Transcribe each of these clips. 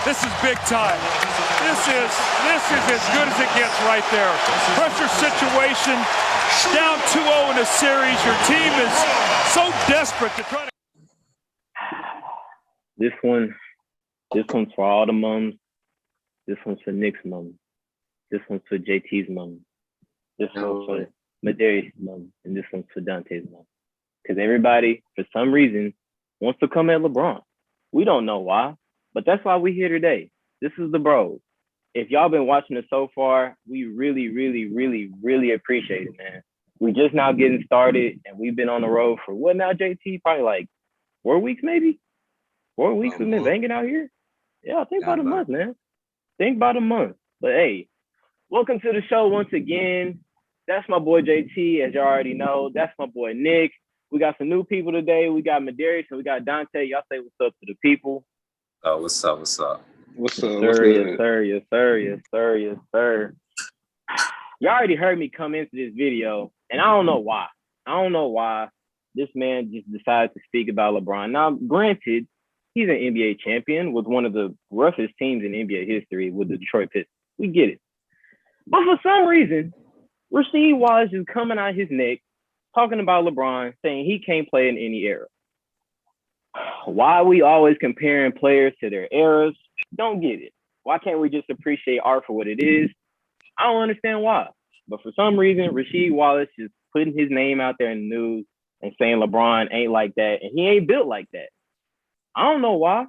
This is big time. This is as good as it gets right there. Pressure situation, down 2-0 in a series. Your team is so desperate to try to. This one's for all the mums. This one's for Nick's mom. This one's for JT's mom. This one's for Merdarius' mom. And this one's for Duante's mom. Because everybody, for some reason, wants to come at LeBron. We don't know why, but that's why we're here today. This is the Bros. If y'all been watching it so far, we really, really, really, really appreciate it, man. We just now getting started, and we've been on the road for what now, JT? Probably like 4 weeks, maybe? 4 weeks we've been banging out here? Yeah, think about a month, man. Think about a month. But hey, welcome to the show once again. That's my boy JT, as you already know. That's my boy Nick. We got some new people today. We got Merdarius and we got Duante. Y'all say what's up to the people. Oh, what's up? What's up? What's up? Yes, sir. You already heard me come into this video, and I don't know why. This man just decided to speak about LeBron. Now, granted, he's an NBA champion with one of the roughest teams in NBA history with the Detroit Pistons. We get it. But for some reason, Rasheed Wallace is coming out his neck talking about LeBron, saying he can't play in any era. Why are we always comparing players to their eras? Don't get it. Why can't we just appreciate art for what it is? I don't understand why. But for some reason, Rasheed Wallace is putting his name out there in the news and saying LeBron ain't like that, and he ain't built like that. I don't know why,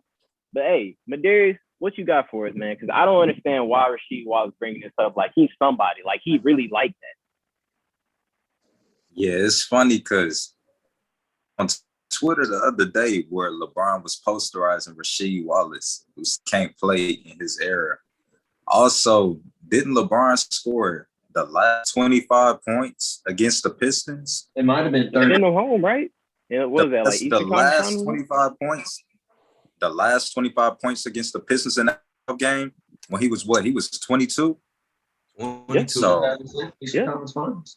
but hey, Merdarius, what you got for us, man? Because I don't understand why Rasheed Wallace bringing this up like he's somebody, like he really like that. Yeah, it's funny because on Twitter the other day where LeBron was posterizing Rasheed Wallace, who can't play in his era. Also, didn't LeBron score the last 25 points against the Pistons? It might have been 30. In the home, right? Yeah, what was that, like the last 25 points? The last 25 points against the Pistons in that game when he was what? He was 22. 22. So,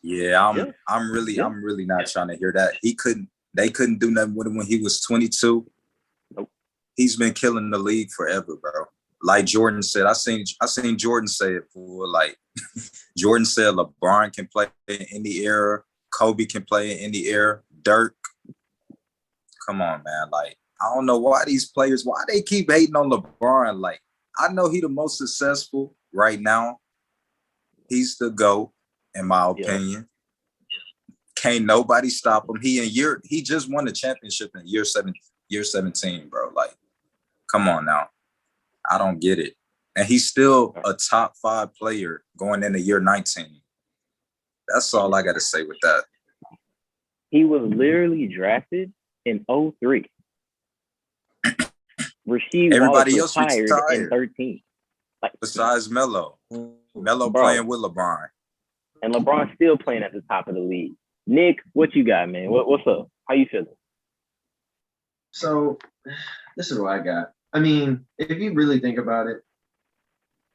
yeah, I'm really not trying to hear that. They couldn't do nothing with him when he was 22. Nope. He's been killing the league forever, bro. Like Jordan said, I seen Jordan say it for like Jordan said LeBron can play in any era, Kobe can play in any era, Dirk. Come on, man. Like, I don't know why they keep hating on LeBron. Like, I know he the most successful right now. He's the GOAT, in my opinion. Can't nobody stop him. He just won the championship in year 17, bro. Like, come on now. I don't get it. And he's still a top 5 player going into year 19. That's all I got to say with that. He was literally drafted in 03. Rasheed Everybody Wallace else retired in 13. Like, besides Melo. Melo playing with LeBron. And LeBron's still playing at the top of the league. Nick, what you got, man? What's up? How you feeling? So, this is what I got. I mean, if you really think about it,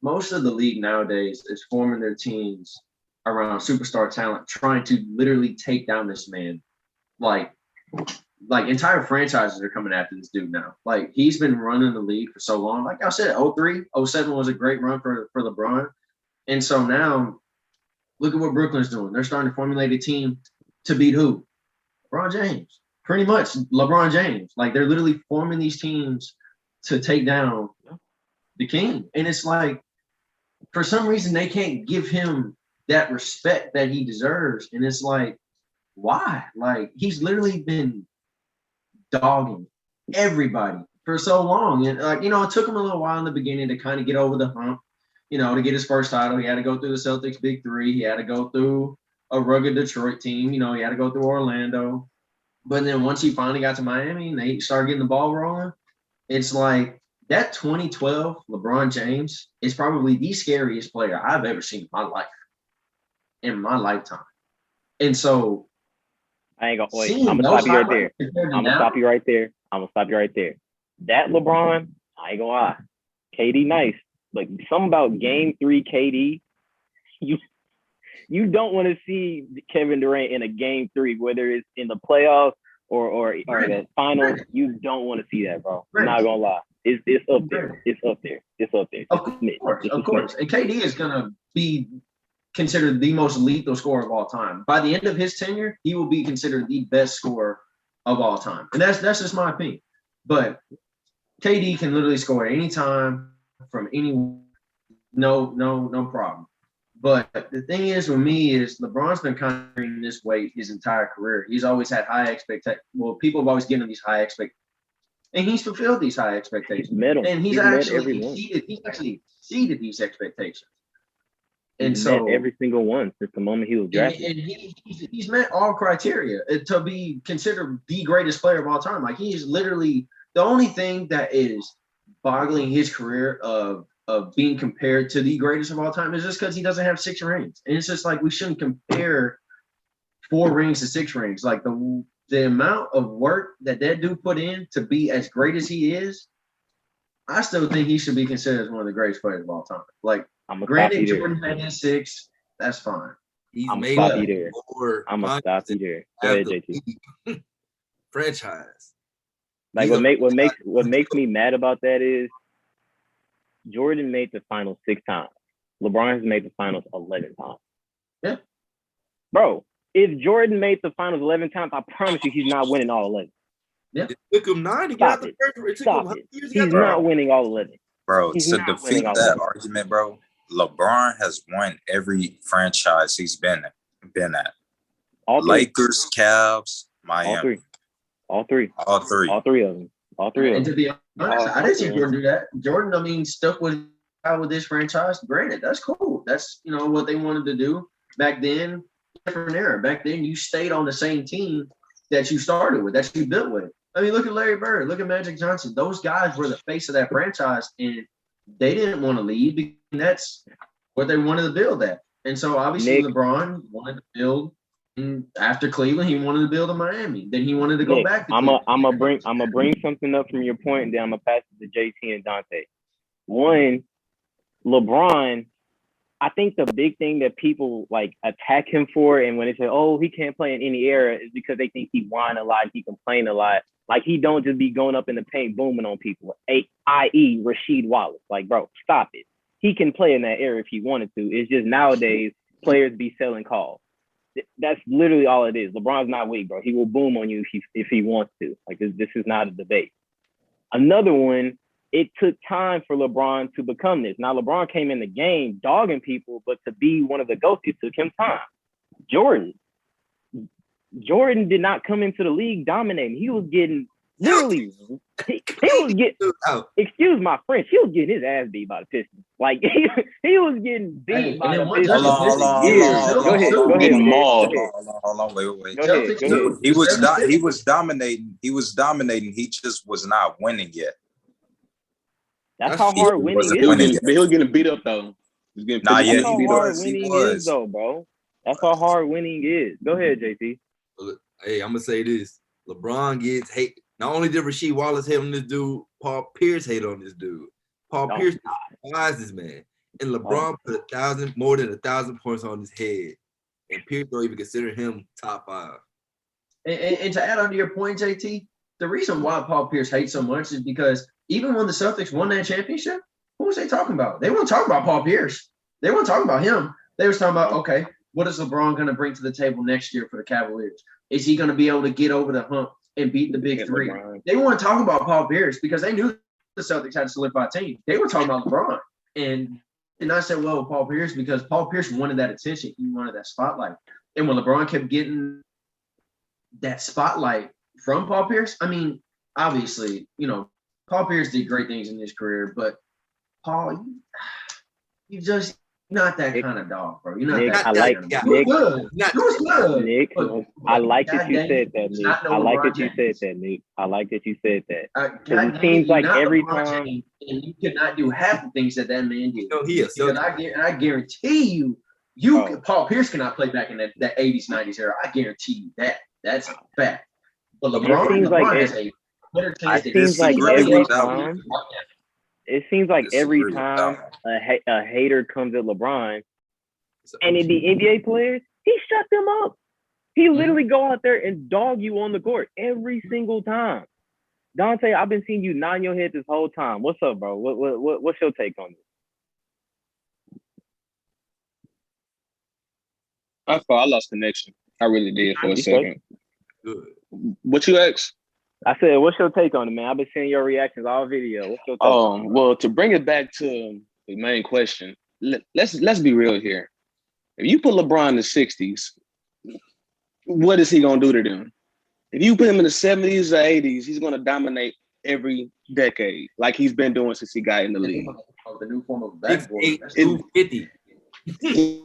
most of the league nowadays is forming their teams around superstar talent, trying to literally take down this man. Like entire franchises are coming after this dude now. Like, he's been running the league for so long. Like I said, 03, 07 was a great run for LeBron. And so now, look at what Brooklyn's doing. They're starting to formulate a team to beat who? LeBron James. Pretty much LeBron James. Like, they're literally forming these teams to take down the king. And it's like, for some reason, they can't give him that respect that he deserves. And it's like, why? Like, he's literally been dogging everybody for so long. And like, it took him a little while in the beginning to kind of get over the hump, to get his first title. He had to go through the Celtics big 3. He had to go through a rugged Detroit team. He had to go through Orlando. But then once he finally got to Miami and they started getting the ball rolling, it's like that 2012 LeBron James is probably the scariest player I've ever seen in my lifetime. And so I ain't gonna wait. I'm gonna stop you right there. That LeBron, I ain't gonna lie. KD nice. Like, something about game 3 KD, you don't want to see Kevin Durant in a game 3, whether it's in the playoffs or the finals. You don't want to see that, bro. I'm not gonna lie. It's up there. It's up there. It's up there. Of course. And KD is gonna be considered the most lethal scorer of all time. By the end of his tenure, he will be considered the best scorer of all time. And that's just my opinion. But KD can literally score at any time from any no problem. But the thing is with me is LeBron's been kind of carrying this weight his entire career. He's always had high expectations. Well, people have always given him these high expectations. And he's fulfilled these high expectations. And he's actually exceeded these expectations. And so met every single one since the moment he was drafted. And he's met all criteria to be considered the greatest player of all time. Like, he is literally the only thing that is boggling his career of being compared to the greatest of all time is just because he doesn't have 6 rings. And it's just like, we shouldn't compare 4 rings to 6 rings. Like, the amount of work that dude put in to be as great as he is, I still think he should be considered as one of the greatest players of all time. Like, granted, Jordan had his 6, that's fine. I'm gonna stop you there. I'm gonna stop you there. Go ahead, JT. Franchise. Like, what makes me mad about that is Jordan made the finals 6 times. LeBron has made the finals 11 times. Yeah. Bro, if Jordan made the finals 11 times, I promise you he's not winning all 11. Yeah. It took him 9 to get out the first. Stop it. He's not winning all 11. Bro, to defeat that argument, bro, LeBron has won every franchise he's been at. All 3. Lakers, Cavs, Miami. All three of them. And to be honest, I didn't see Jordan do that. Jordan, stuck with this franchise. Granted, that's cool. That's, what they wanted to do back then. Different era. Back then, you stayed on the same team that you started with, that you built with. Look at Larry Bird. Look at Magic Johnson. Those guys were the face of that franchise, and they didn't want to leave because that's what they wanted to build at. And so, obviously, LeBron wanted to build. And after Cleveland, he wanted to build in Miami. Then he wanted to go back to Cleveland. I'm gonna bring something up from your point, and then I'm gonna pass it to JT and Duante. One, LeBron, I think the big thing that people attack him for, and when they say, "Oh, he can't play in any era," is because they think he whine a lot, he complain a lot. Like, he don't just be going up in the paint booming on people, i.e. Rasheed Wallace. Like, bro, stop it. He can play in that era if he wanted to. It's just nowadays players be selling calls. That's literally all it is. LeBron's not weak, bro. He will boom on you if he wants to. Like, this is not a debate. Another one, it took time for LeBron to become this. Now, LeBron came in the game dogging people, but to be one of the GOATs, it took him time. Jordan did not come into the league dominating. He was getting literally, he was getting, excuse my French, he was getting his ass beat by the Pistons. Like, he was getting beat by the Pistons. Hold on, wait. Go ahead. He was dominating. He just was not winning yet. That's how hard winning is. He was getting beat up, though. That's how hard winning is, though, bro. That's how hard winning is. Go ahead, JT. Hey, I'm gonna say this: LeBron gets hate. Not only did Rasheed Wallace hate on this dude, Paul Pierce hate on this dude. Paul Pierce despised this man, and LeBron put more than 1,000 points on his head, and Pierce don't even consider him top 5. And to add on to your point, JT, the reason why Paul Pierce hates so much is because even when the Celtics won that championship, who was they talking about? They weren't talking about Paul Pierce. They weren't talking about him. They were talking about, okay, what is LeBron going to bring to the table next year for the Cavaliers? Is he going to be able to get over the hump and beat the big 3? They weren't talking about Paul Pierce because they knew the Celtics had a solidified team. They were talking about LeBron. And I said, well, Paul Pierce, because Paul Pierce wanted that attention. He wanted that spotlight. And when LeBron kept getting that spotlight from Paul Pierce, obviously, Paul Pierce did great things in his career, but Paul, you just not that kind of dog, bro. You're not Nick, that I like kind of Nick. Good. Nick, I like that you said that, Nick. I like that you said that, Nick. I like that you said that. It seems like every time, and you could not do half the things that man did. No, he is. I guarantee you, Paul Pierce cannot play back in that 80s, 90s era. I guarantee you that. That's a fact. But LeBron has a better chance. It seems like every time a hater comes at LeBron, and in the NBA players, he shut them up. He literally go out there and dog you on the court every single time. Duante, I've been seeing you nod your head this whole time. What's up, bro? What's your take on this? I thought I lost connection. I really did for a second. Good. What you asked? I said, what's your take on it, man? I've been seeing your reactions all video. What's your take on it? Well, to bring it back to the main question, let's be real here. If you put LeBron in the 60s, what is he gonna do to them? If you put him in the 70s or 80s, he's gonna dominate every decade, like he's been doing since he got in the league. The new form of backboard. 6'8", 250.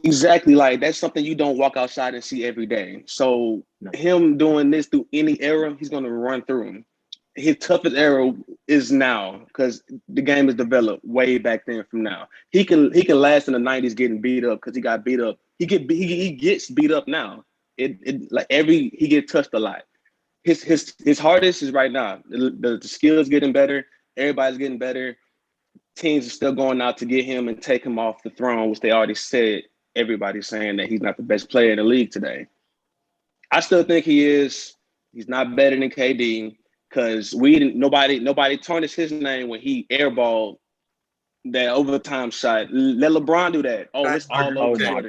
Exactly, like that's something you don't walk outside and see every day. So him doing this through any era, he's gonna run through him. His toughest era is now because the game is developed way back then from now. He can last in the 90s getting beat up because he got beat up. He gets beat up now. He gets touched a lot. His hardest is right now. The skills getting better. Everybody's getting better. Teams are still going out to get him and take him off the throne, which they already said. Everybody's saying that he's not the best player in the league today. I still think he is. He's not better than KD because nobody tarnished his name when he airballed that overtime shot. Let LeBron do that. Oh, it's all over. My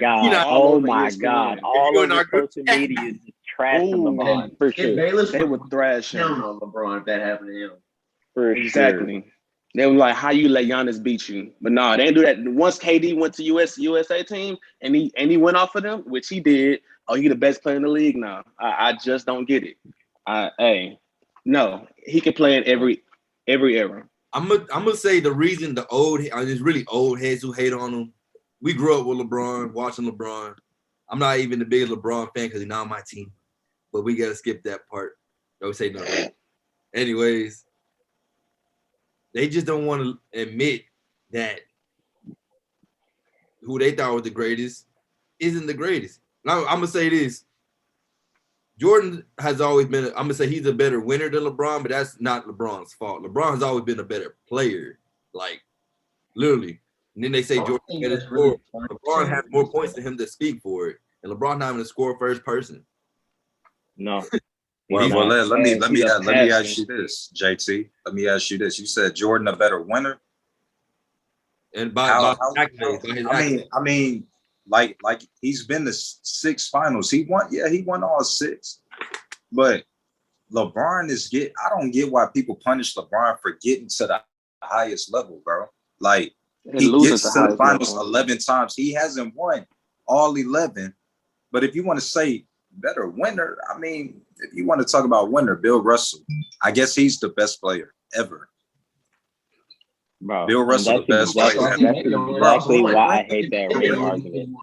God. All over social media just trashing LeBron. For sure. They would thrash him on LeBron if that happened to him. Exactly. Sure. They were like, how you let Giannis beat you? But no, they didn't do that. Once KD went to USA team and he went off of them, which he did. Oh, he the best player in the league now. I just don't get it. No, he can play in every era. I'm gonna say the reason there's really old heads who hate on him. We grew up with LeBron, watching LeBron. I'm not even the biggest LeBron fan because he's not on my team, but we gotta skip that part. Don't say nothing. Anyways, they just don't want to admit that who they thought was the greatest isn't the greatest. Now I'm gonna say this. Jordan has always been, I'm gonna say he's a better winner than LeBron, but that's not LeBron's fault. LeBron has always been a better player, like literally. And then they say Jordan better score. LeBron has more points than him to speak for it. And LeBron not even a score first person. No. Well, let me ask you this, JT. Let me ask you this. You said Jordan a better winner? And by his accolades. I mean, like he's been to 6 finals. He won all 6. But LeBron I don't get why people punish LeBron for getting to the highest level, bro. Like he gets to the finals 11 times. He hasn't won all 11. But if you want to say better winner, I mean, if you want to talk about winner, Bill Russell, I guess he's the best player ever. Bro, Bill Russell, the best player. That's exactly why I hate that ring argument.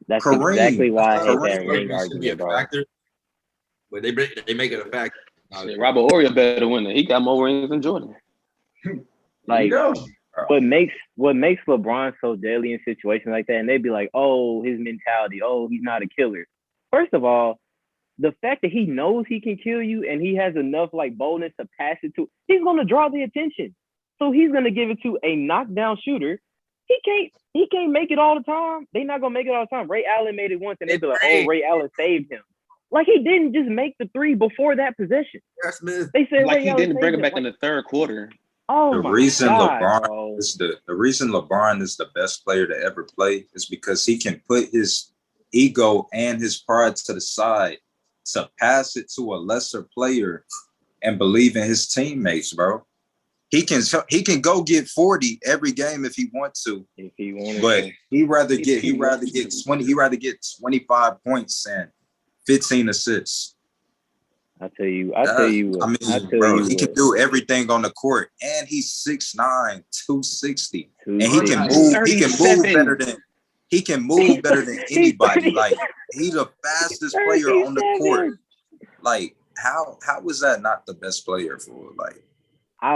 That's exactly why I hate that ring argument, bro. But they make it a fact. Robert Horry a better winner. He got more rings than Jordan. Like, what makes LeBron so deadly in situations like that, and they'd be like, oh, his mentality, oh, he's not a killer. First of all, the fact that he knows he can kill you and he has enough like boldness to pass it to, he's gonna draw the attention. So he's gonna give it to a knockdown shooter. He can't make it all the time. They're not gonna make it all the time. Ray Allen made it once and they'd be like, oh, Ray Allen saved him. Like he didn't just make the 3 before that possession. They said like Ray he Allen didn't bring it back like, in the third quarter. Oh the my reason God, LeBron is the reason LeBron is the best player to ever play is because he can put his ego and his pride to the side to pass it to a lesser player and believe in his teammates, bro. He can go get 40 every game if he wants to, but he'd rather get 25 points and 15 assists. I tell you what. He can do everything on the court, and he's 6'9", 260, and he can move better than anybody. Like he's the fastest player on the court. Like how was that not the best player for? Like I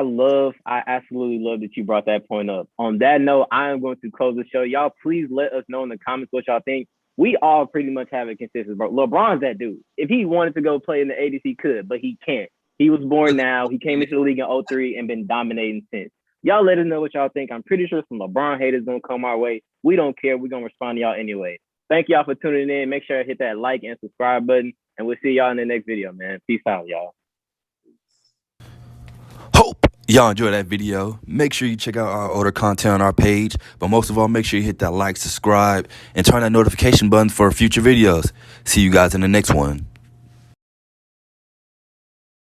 absolutely love that you brought that point up. On that note, I am going to close the show. Y'all, please let us know in the comments what y'all think. We all pretty much have a consensus, bro. LeBron's that dude. If he wanted to go play in the 80s, he could, but he can't. He was born now. He came into the league in 2003 and been dominating since. Y'all let us know what y'all think. I'm pretty sure some LeBron haters going to come our way. We don't care. We're going to respond to y'all anyway. Thank y'all for tuning in. Make sure to hit that like and subscribe button, and we'll see y'all in the next video, man. Peace out, y'all. Y'all enjoy that video? Make sure you check out our older content on our page, but most of all, make sure you hit that like, subscribe, and turn that notification button for future videos. See you guys in the next one.